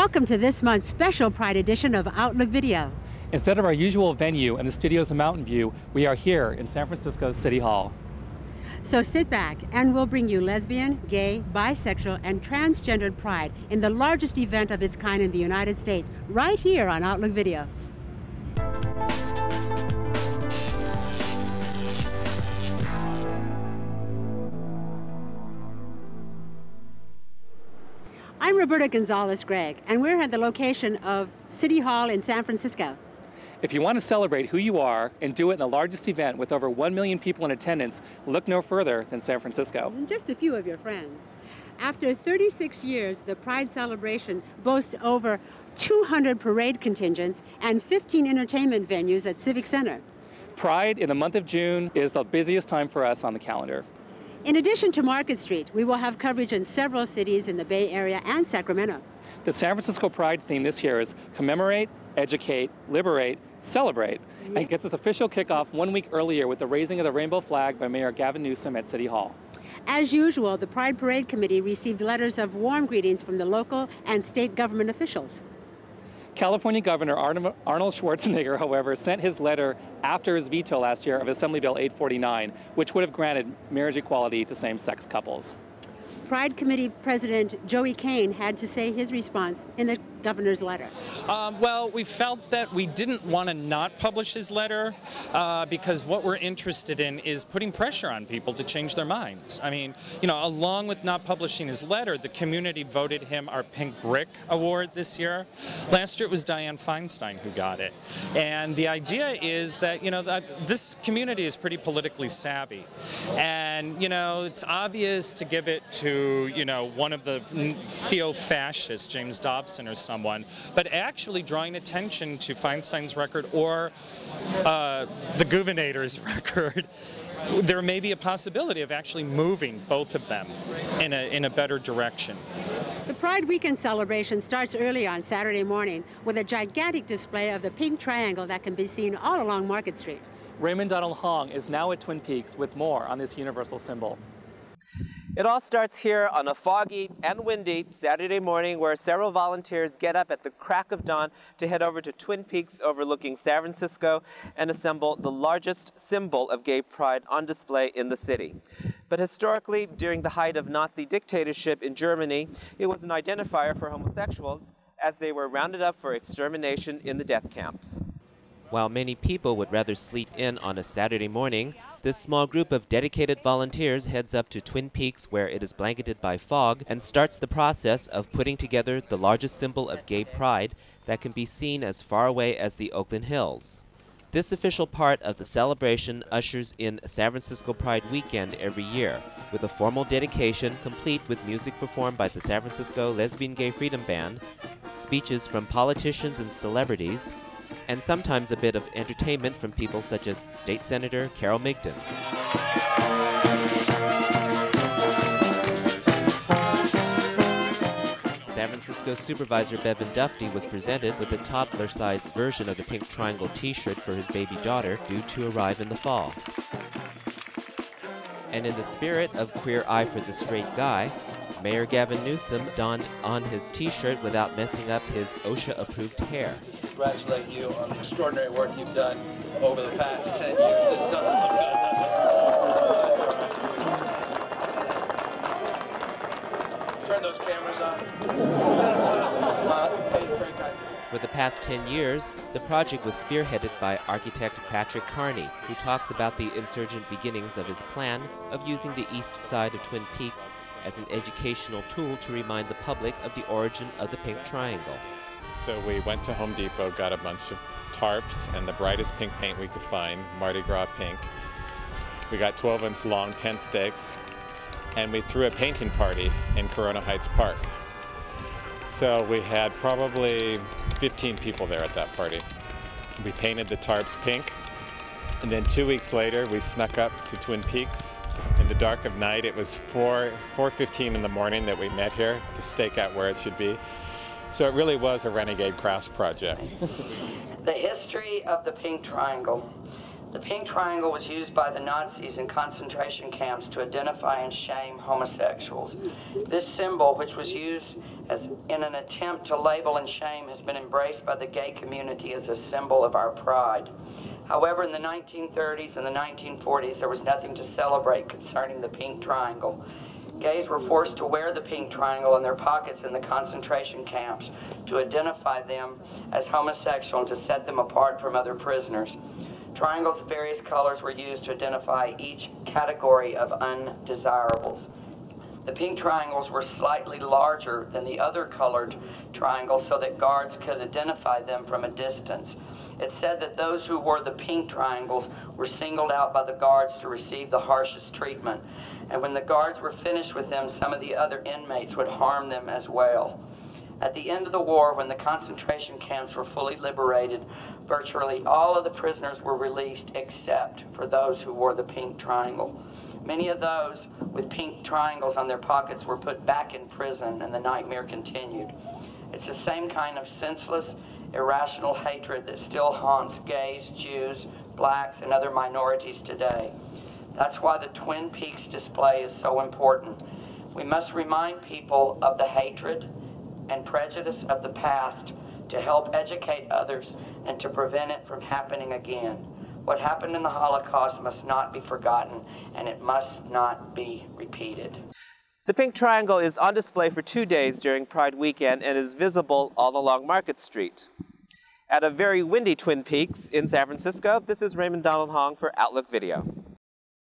Welcome to this month's special Pride edition of Outlook Video. Instead of our usual venue in the studios of Mountain View, we are here in San Francisco City Hall. So sit back and we'll bring you lesbian, gay, bisexual, and transgendered pride in the largest event of its kind in the United States, right here on Outlook Video. I'm Roberta Gonzales-Gregg, and we're at the location of City Hall in San Francisco. If you want to celebrate who you are and do it in the largest event with over 1 million people in attendance, look no further than San Francisco. And just a few of your friends. After 36 years, the Pride celebration boasts over 200 parade contingents and 15 entertainment venues at Civic Center. Pride in the month of June is the busiest time for us on the calendar. In addition to Market Street, we will have coverage in several cities in the Bay Area and Sacramento. The San Francisco Pride theme this year is Commemorate, Educate, Liberate, Celebrate, and gets its official kickoff 1 week earlier with the raising of the rainbow flag by Mayor Gavin Newsom at City Hall. As usual, the Pride Parade Committee received letters of warm greetings from the local and state government officials. California Governor Arnold Schwarzenegger, however, sent his letter after his veto last year of Assembly Bill 849, which would have granted marriage equality to same-sex couples. Pride Committee President Joey Kane had to say his response in the governor's letter. Well, we felt that we didn't want to not publish his letter because what we're interested in is putting pressure on people to change their minds. I mean, you know, along with not publishing his letter, the community voted him our Pink Brick Award this year. Last year it was Dianne Feinstein who got it. And the idea is that, you know, that this community is pretty politically savvy. And, you know, it's obvious to give it to, you know, one of the theo-fascists, James Dobson or someone, but actually drawing attention to Feinstein's record or the Governator's record, there may be a possibility of actually moving both of them in a better direction. The Pride Weekend celebration starts early on Saturday morning with a gigantic display of the pink triangle that can be seen all along Market Street. Raymond Donald Hong is now at Twin Peaks with more on this universal symbol. It all starts here on a foggy and windy Saturday morning where several volunteers get up at the crack of dawn to head over to Twin Peaks overlooking San Francisco and assemble the largest symbol of gay pride on display in the city. But historically, during the height of Nazi dictatorship in Germany, it was an identifier for homosexuals as they were rounded up for extermination in the death camps. While many people would rather sleep in on a Saturday morning, this small group of dedicated volunteers heads up to Twin Peaks where it is blanketed by fog and starts the process of putting together the largest symbol of gay pride that can be seen as far away as the Oakland Hills. This official part of the celebration ushers in San Francisco Pride Weekend every year, with a formal dedication complete with music performed by the San Francisco Lesbian Gay Freedom Band, speeches from politicians and celebrities, and sometimes a bit of entertainment from people such as State Senator Carole Migden. San Francisco Supervisor Bevan Dufty was presented with a toddler-sized version of the pink triangle t-shirt for his baby daughter, due to arrive in the fall. And in the spirit of Queer Eye for the Straight Guy, Mayor Gavin Newsom donned on his t-shirt without messing up his OSHA-approved hair. Just congratulate you on the extraordinary work you've done over the past 10 years. This doesn't look good, does it? Turn those cameras on. For the past 10 years, the project was spearheaded by architect Patrick Carney, who talks about the insurgent beginnings of his plan of using the east side of Twin Peaks as an educational tool to remind the public of the origin of the pink triangle. So we went to Home Depot, got a bunch of tarps and the brightest pink paint we could find, Mardi Gras pink. We got 12-inch long tent stakes, and we threw a painting party in Corona Heights Park. So we had probably 15 people there at that party. We painted the tarps pink, and then 2 weeks later we snuck up to Twin Peaks. In the dark of night, it was 4:15 in the morning that we met here to stake out where it should be. So it really was a renegade crafts project. The history of the pink triangle. The pink triangle was used by the Nazis in concentration camps to identify and shame homosexuals. This symbol, which was used in an attempt to label and shame, has been embraced by the gay community as a symbol of our pride. However, in the 1930s and the 1940s, there was nothing to celebrate concerning the pink triangle. Gays were forced to wear the pink triangle in their pockets in the concentration camps to identify them as homosexual and to set them apart from other prisoners. Triangles of various colors were used to identify each category of undesirables. The pink triangles were slightly larger than the other colored triangles so that guards could identify them from a distance. It said that those who wore the pink triangles were singled out by the guards to receive the harshest treatment. And when the guards were finished with them, some of the other inmates would harm them as well. At the end of the war, when the concentration camps were fully liberated, virtually all of the prisoners were released except for those who wore the pink triangle. Many of those with pink triangles on their pockets were put back in prison, and the nightmare continued. It's the same kind of senseless, irrational hatred that still haunts gays, Jews, blacks, and other minorities today. That's why the Twin Peaks display is so important. We must remind people of the hatred and prejudice of the past to help educate others and to prevent it from happening again. What happened in the Holocaust must not be forgotten, and it must not be repeated. The pink triangle is on display for 2 days during Pride weekend and is visible all along Market Street. At a very windy Twin Peaks in San Francisco, this is Raymond Donald Hong for Outlook Video.